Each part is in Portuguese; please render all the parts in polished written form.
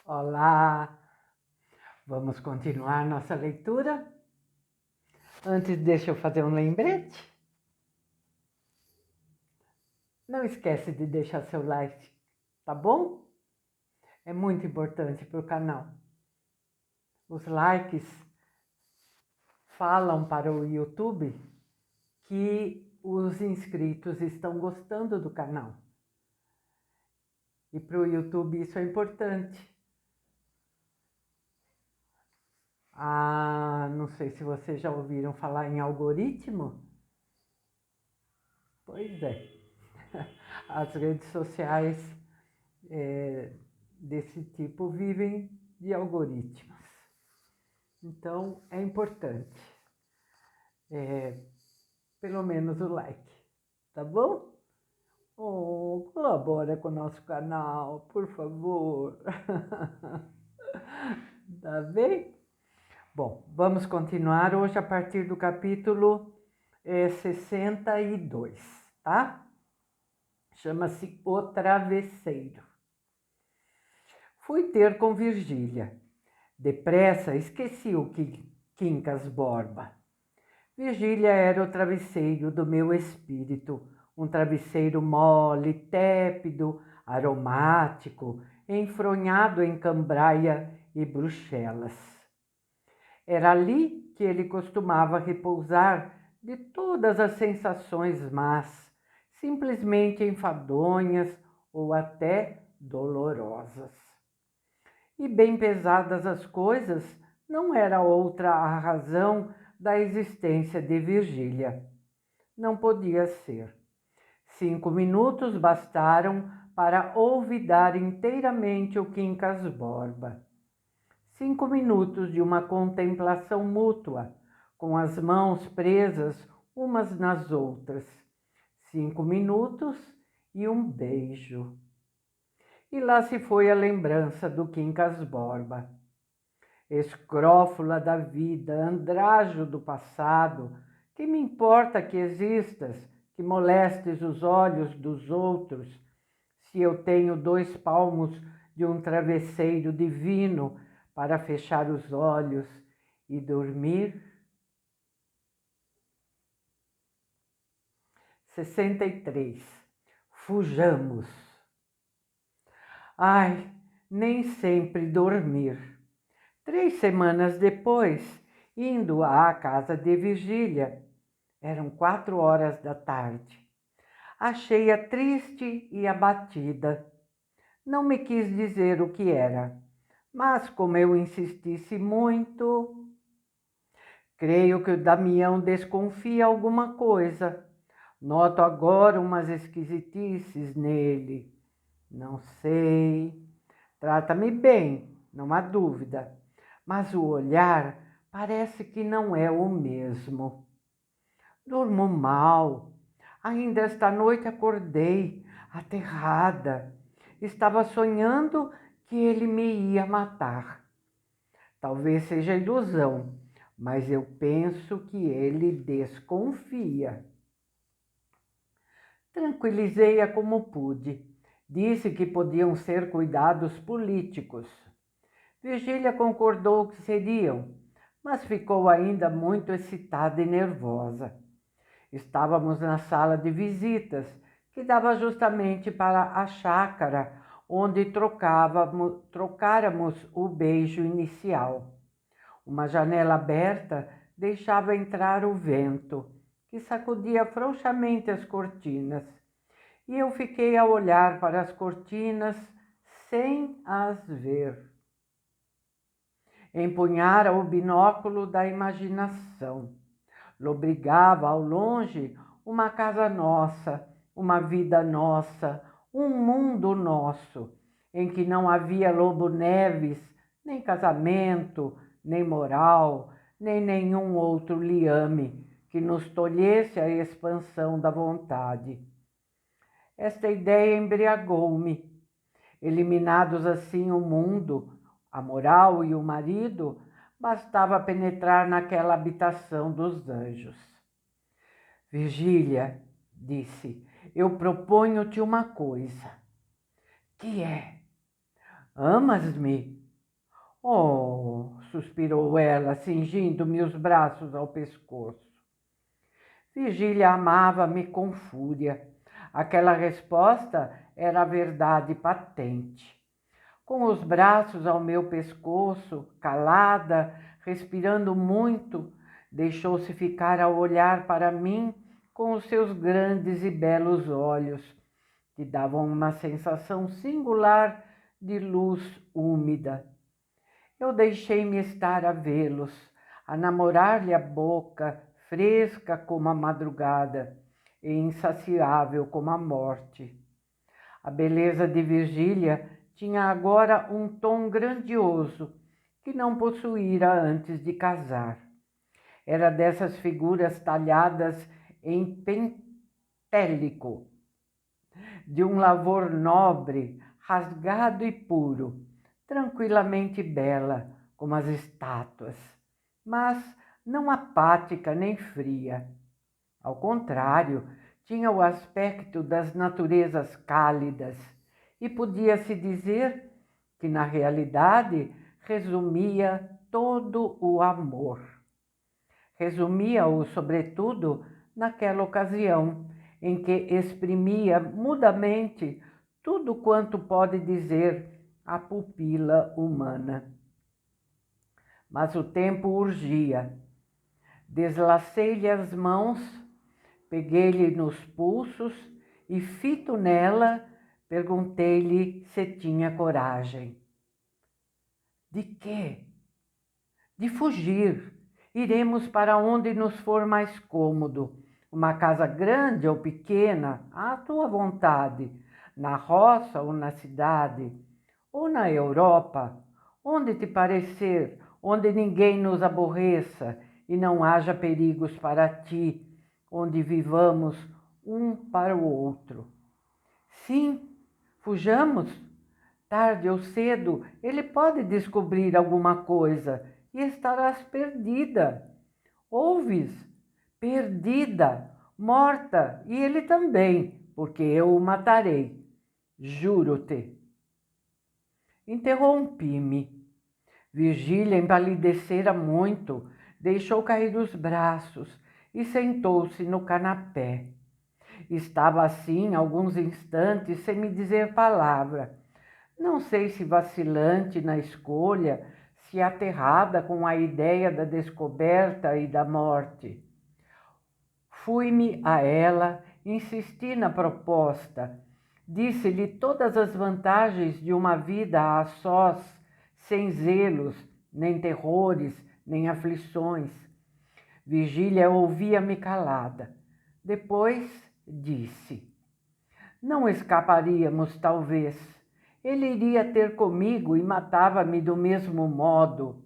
Olá! Vamos continuar nossa leitura? Antes, deixa eu fazer um lembrete. Não esquece de deixar seu like, tá bom? É muito importante para o canal. Os likes falam para o YouTube que os inscritos estão gostando do canal. E para o YouTube isso é importante. Não sei se vocês já ouviram falar em algoritmo. Pois é. As redes sociais desse tipo vivem de algoritmos. Então, é importante. Pelo menos o like, tá bom? Colabora com o nosso canal, por favor. Tá bem? Bom, vamos continuar hoje a partir do capítulo 62, tá? Chama-se O Travesseiro. Fui ter com Virgília. Depressa esqueci o Quincas Borba. Virgília era o travesseiro do meu espírito, um travesseiro mole, tépido, aromático, enfronhado em cambraia e Bruxelas. Era ali que ele costumava repousar de todas as sensações más, simplesmente enfadonhas ou até dolorosas. E bem pesadas as coisas, não era outra a razão da existência de Virgília. Não podia ser. 5 minutos bastaram para olvidar inteiramente o Quincas Borba. 5 minutos de uma contemplação mútua, com as mãos presas umas nas outras. 5 minutos e um beijo. E lá se foi a lembrança do Quincas Borba. Escrófula da vida, andrajo do passado, que me importa que existas, que molestes os olhos dos outros, se eu tenho 2 palmos de um travesseiro divino para fechar os olhos e dormir? 63. Fujamos. Ai, nem sempre dormir. 3 semanas depois, indo à casa de Virgília, eram 4 horas da tarde. Achei-a triste e abatida. Não me quis dizer o que era, mas como eu insistisse muito... Creio que o Damião desconfia alguma coisa. Noto agora umas esquisitices nele. Não sei. Trata-me bem, não há dúvida. Mas o olhar parece que não é o mesmo. Durmo mal. Ainda esta noite acordei, aterrada. Estava sonhando que ele me ia matar. Talvez seja ilusão, mas eu penso que ele desconfia. Tranquilizei-a como pude. Disse que podiam ser cuidados políticos. Virgília concordou que seriam, mas ficou ainda muito excitada e nervosa. Estávamos na sala de visitas, que dava justamente para a chácara, onde trocáramos o beijo inicial. Uma janela aberta deixava entrar o vento, que sacudia frouxamente as cortinas, e eu fiquei a olhar para as cortinas sem as ver. Empunhara o binóculo da imaginação. Lobrigava ao longe uma casa nossa, uma vida nossa, um mundo nosso, em que não havia Lobo Neves, nem casamento, nem moral, nem nenhum outro liame que nos tolhesse a expansão da vontade. Esta ideia embriagou-me. Eliminados assim o mundo, a moral e o marido, bastava penetrar naquela habitação dos anjos. Virgília, disse, eu proponho-te uma coisa. Que é? Amas-me? Oh, suspirou ela, cingindo-me os braços ao pescoço. Virgília amava-me com fúria. Aquela resposta era a verdade patente. Com os braços ao meu pescoço, calada, respirando muito, deixou-se ficar a olhar para mim com os seus grandes e belos olhos, que davam uma sensação singular de luz úmida. Eu deixei-me estar a vê-los, a namorar-lhe a boca, fresca como a madrugada e insaciável como a morte. A beleza de Virgília tinha agora um tom grandioso que não possuíra antes de casar. Era dessas figuras talhadas em pentélico, de um lavor nobre, rasgado e puro, tranquilamente bela, como as estátuas, mas não apática nem fria. Ao contrário, tinha o aspecto das naturezas cálidas e podia-se dizer que, na realidade, resumia todo o amor. Resumia-o, sobretudo, naquela ocasião em que exprimia mudamente tudo quanto pode dizer a pupila humana. Mas o tempo urgia. Deslacei-lhe as mãos, peguei-lhe nos pulsos e, fito nela, perguntei-lhe se tinha coragem. De quê? De fugir. Iremos para onde nos for mais cômodo. Uma casa grande ou pequena, à tua vontade. Na roça ou na cidade. Ou na Europa, onde te parecer, onde ninguém nos aborreça e não haja perigos para ti, onde vivamos um para o outro. Sim, fujamos. Tarde ou cedo, ele pode descobrir alguma coisa e estarás perdida. Ouves? Perdida, morta, e ele também, porque eu o matarei. Juro-te. Interrompi-me. Virgília empalidecera muito, deixou cair os braços e sentou-se no canapé. Estava assim alguns instantes sem me dizer palavra. Não sei se vacilante na escolha, se aterrada com a ideia da descoberta e da morte. Fui-me a ela, insisti na proposta, disse-lhe todas as vantagens de uma vida a sós, sem zelos, nem terrores, nem aflições. Virgília ouvia-me calada. Depois disse: não escaparíamos, talvez. Ele iria ter comigo e matava-me do mesmo modo.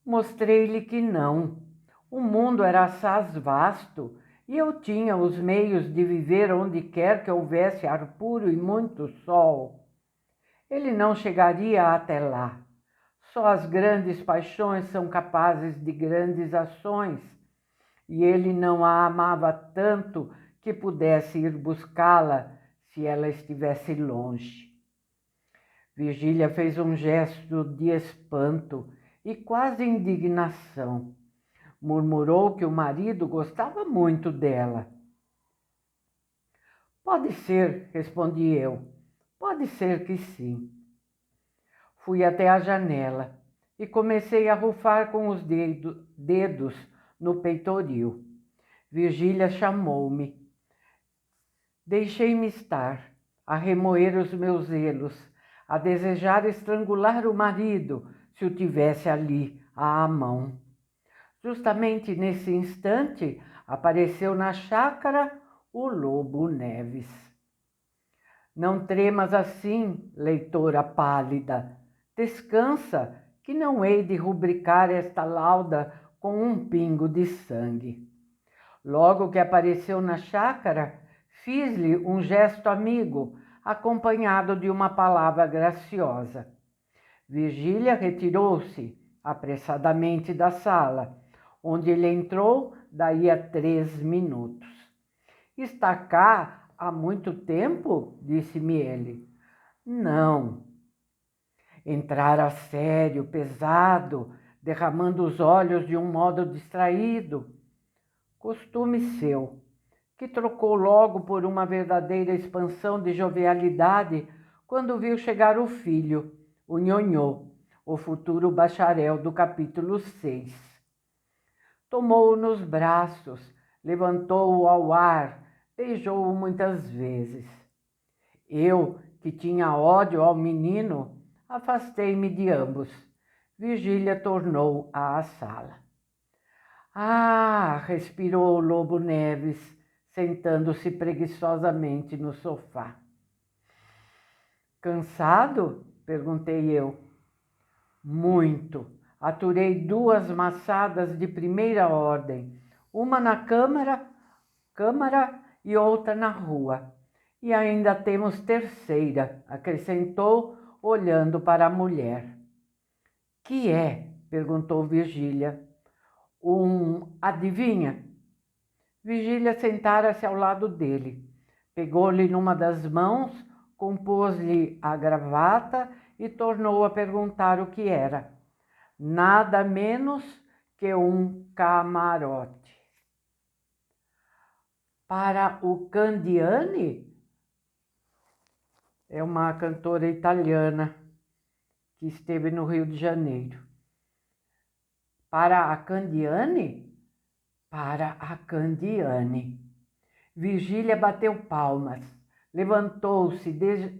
Mostrei-lhe que não. O mundo era assaz vasto e eu tinha os meios de viver onde quer que houvesse ar puro e muito sol. Ele não chegaria até lá. Só as grandes paixões são capazes de grandes ações, e ele não a amava tanto que pudesse ir buscá-la se ela estivesse longe. Virgília fez um gesto de espanto e quase indignação. Murmurou que o marido gostava muito dela. Pode ser, respondi eu. Pode ser que sim. Fui até a janela e comecei a rufar com os dedos no peitoril. Virgília chamou-me. Deixei-me estar, a remoer os meus zelos, a desejar estrangular o marido se o tivesse ali à mão. Justamente nesse instante apareceu na chácara o Lobo Neves. Não tremas assim, leitora pálida. Descansa, que não hei de rubricar esta lauda com um pingo de sangue. Logo que apareceu na chácara, fiz-lhe um gesto amigo, acompanhado de uma palavra graciosa. Virgília retirou-se apressadamente da sala, onde ele entrou daí a 3 minutos. Está cá há muito tempo? Disse-me ele. Não, Entrara sério, pesado, derramando os olhos de um modo distraído. Costume seu, que trocou logo por uma verdadeira expansão de jovialidade quando viu chegar o filho, o nhonhô, o futuro bacharel do capítulo 6. Tomou-o nos braços, levantou-o ao ar, beijou-o muitas vezes. Eu, que tinha ódio ao menino, afastei-me de ambos. Virgília tornou à sala. Ah! Respirou o Lobo Neves, sentando-se preguiçosamente no sofá. Cansado? Perguntei eu. Muito. Aturei 2 maçadas de primeira ordem, uma na câmara e outra na rua. E ainda temos terceira, acrescentou, olhando para a mulher. Que é? Perguntou Virgília. Adivinha? Virgília sentara-se ao lado dele. Pegou-lhe numa das mãos, compôs-lhe a gravata e tornou a perguntar o que era. Nada menos que um camarote. Para o Candiani? É uma cantora italiana que esteve no Rio de Janeiro. Para a Candiani? Para a Candiani. Virgília bateu palmas, levantou-se,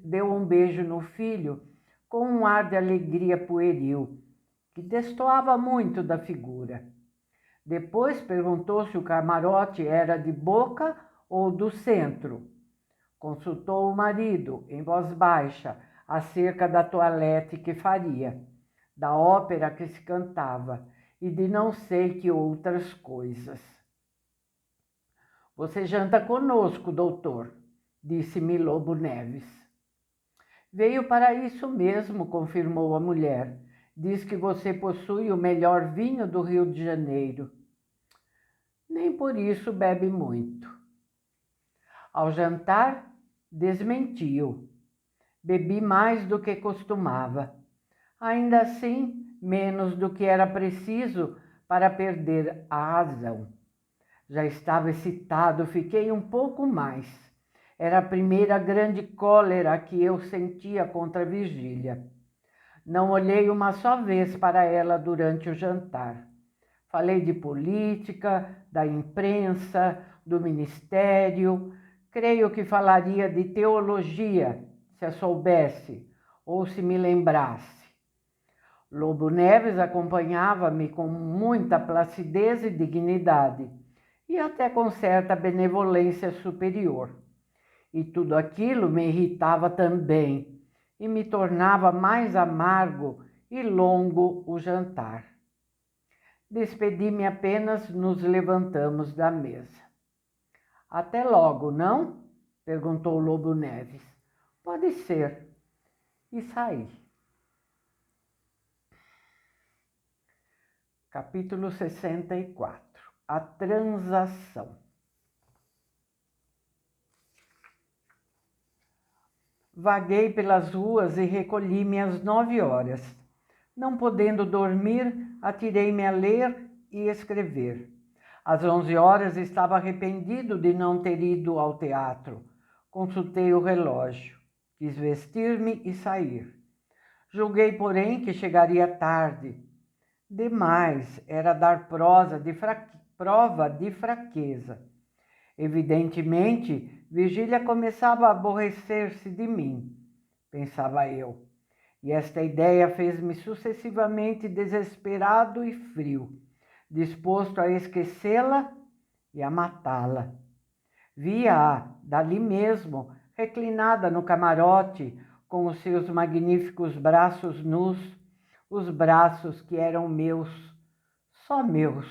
deu um beijo no filho com um ar de alegria pueril, que destoava muito da figura. Depois perguntou se o camarote era de boca ou do centro. Consultou o marido, em voz baixa, acerca da toilette que faria, da ópera que se cantava e de não sei que outras coisas. Você janta conosco, doutor, disse-me Lobo Neves. Veio para isso mesmo, confirmou a mulher. Diz que você possui o melhor vinho do Rio de Janeiro. Nem por isso bebe muito. Ao jantar, desmentiu. Bebi mais do que costumava. Ainda assim, menos do que era preciso para perder a razão. Já estava excitado, fiquei um pouco mais. Era a primeira grande cólera que eu sentia contra Virgília. Não olhei uma só vez para ela durante o jantar. Falei de política, da imprensa, do ministério. Creio que falaria de teologia, se a soubesse ou se me lembrasse. Lobo Neves acompanhava-me com muita placidez e dignidade, e até com certa benevolência superior. E tudo aquilo me irritava também, e me tornava mais amargo e longo o jantar. Despedi-me apenas, nos levantamos da mesa. Até logo, não? Perguntou Lobo Neves. Pode ser. E saí. Capítulo 64. A transação. Vaguei pelas ruas e recolhi-me às 9 horas. Não podendo dormir, atirei-me a ler e escrever. Às 11 horas estava arrependido de não ter ido ao teatro. Consultei o relógio. Quis vestir-me e sair. Julguei, porém, que chegaria tarde. Demais era dar prova de fraqueza. Evidentemente, Virgília começava a aborrecer-se de mim, pensava eu, e esta ideia fez-me sucessivamente desesperado e frio, disposto a esquecê-la e a matá-la. Via-a, dali mesmo, reclinada no camarote, com os seus magníficos braços nus, os braços que eram meus, só meus,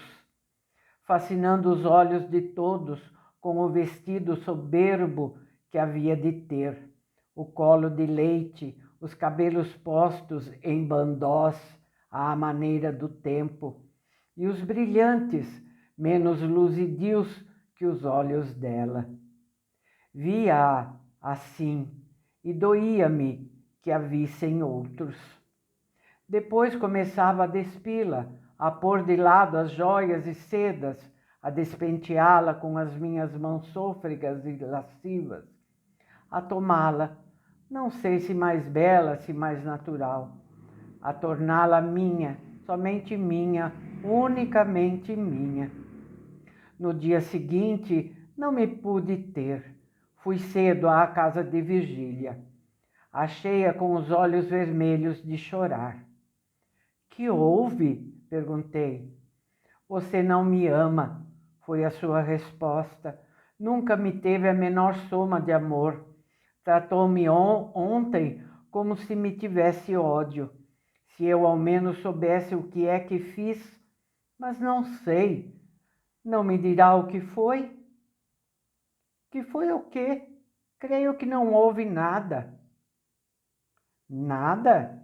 fascinando os olhos de todos com o vestido soberbo que havia de ter, o colo de leite, os cabelos postos em bandós à maneira do tempo, e os brilhantes, menos luzidios que os olhos dela. Via-a assim, e doía-me que a vissem outros. Depois começava a despi-la, a pôr de lado as joias e sedas, a despenteá-la com as minhas mãos sôfregas e lascivas, a tomá-la, não sei se mais bela, se mais natural, a torná-la minha, somente minha, unicamente minha. No dia seguinte, não me pude ter. Fui cedo à casa de Virgília. Achei-a com os olhos vermelhos de chorar. Que houve? Perguntei. Você não me ama, foi a sua resposta. Nunca me teve a menor soma de amor. Tratou-me ontem como se me tivesse ódio. Se eu ao menos soubesse o que é que fiz, mas não sei. Não me dirá o que foi? Que foi o quê? Creio que não houve nada. Nada?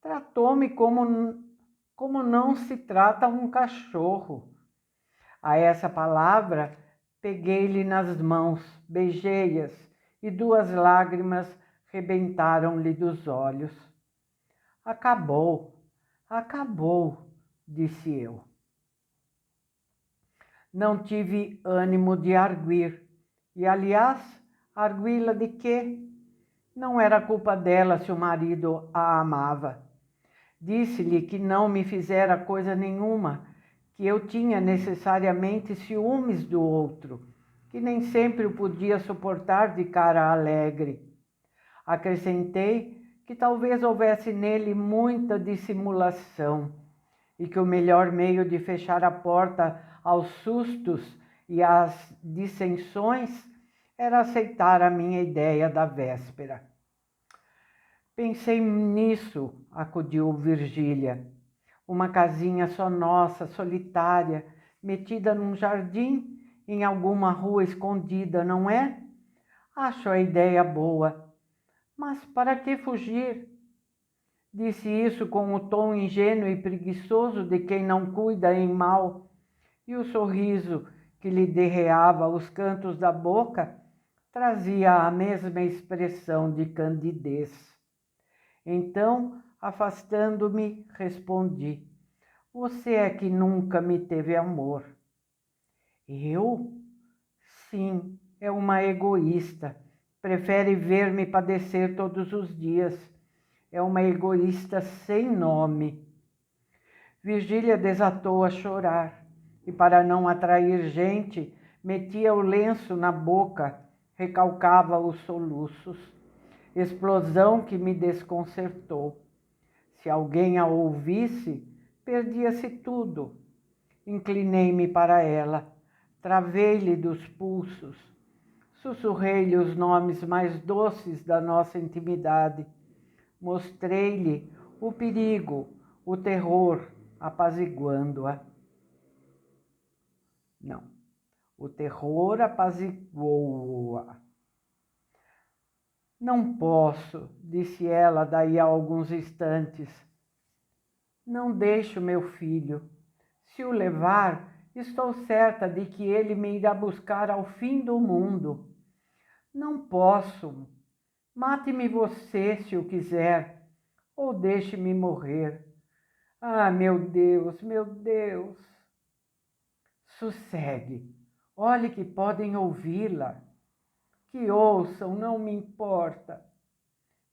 Tratou-me como não se trata um cachorro. A essa palavra, peguei-lhe nas mãos, beijei-as e 2 lágrimas rebentaram-lhe dos olhos. Acabou, acabou, disse eu. Não tive ânimo de arguir. E, aliás, arguí-la de quê? Não era culpa dela se o marido a amava. Disse-lhe que não me fizera coisa nenhuma, que eu tinha necessariamente ciúmes do outro, que nem sempre o podia suportar de cara alegre. Acrescentei que talvez houvesse nele muita dissimulação e que o melhor meio de fechar a porta aos sustos e às dissensões era aceitar a minha ideia da véspera. Pensei nisso, acudiu Virgília. Uma casinha só nossa, solitária, metida num jardim, em alguma rua escondida, não é? Acho a ideia boa. Mas para que fugir? Disse isso com o tom ingênuo e preguiçoso de quem não cuida em mal, e o sorriso que lhe derreava os cantos da boca trazia a mesma expressão de candidez. Então, afastando-me, respondi: você é que nunca me teve amor. Eu? Sim, é uma egoísta. Prefere ver-me padecer todos os dias. É uma egoísta sem nome. Virgília desatou a chorar e, para não atrair gente, metia o lenço na boca, recalcava os soluços. Explosão que me desconcertou. Se alguém a ouvisse, perdia-se tudo. Inclinei-me para ela, travei-lhe dos pulsos, sussurrei-lhe os nomes mais doces da nossa intimidade, mostrei-lhe o perigo, o terror, apaziguando-a. Não, o terror apaziguou-a. Não posso, disse ela daí a alguns instantes. Não deixo meu filho. Se o levar, estou certa de que ele me irá buscar ao fim do mundo. Não posso. Mate-me você, se o quiser, ou deixe-me morrer. Ah, meu Deus, meu Deus! Sossegue. Olhe que podem ouvi-la. Que ouçam, não me importa.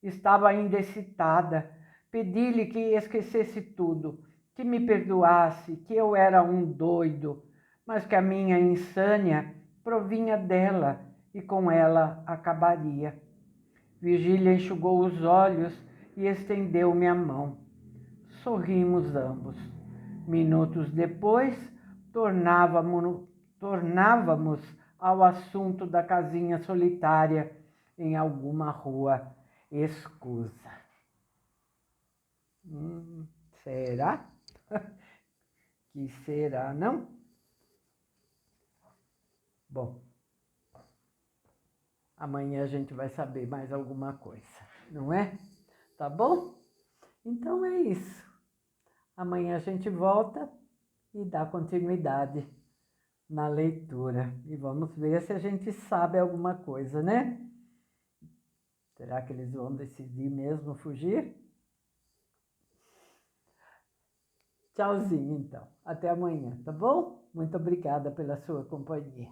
Estava ainda excitada. Pedi-lhe que esquecesse tudo, que me perdoasse, que eu era um doido, mas que a minha insânia provinha dela e com ela acabaria. Virgília enxugou os olhos e estendeu-me a mão. Sorrimos ambos. Minutos depois, tornávamos ao assunto da casinha solitária em alguma rua escusa. Será? Que será, não? Bom, amanhã a gente vai saber mais alguma coisa, não é? Tá bom? Então é isso. Amanhã a gente volta e dá continuidade na leitura. E vamos ver se a gente sabe alguma coisa, né? Será que eles vão decidir mesmo fugir? Tchauzinho, então. Até amanhã, tá bom? Muito obrigada pela sua companhia.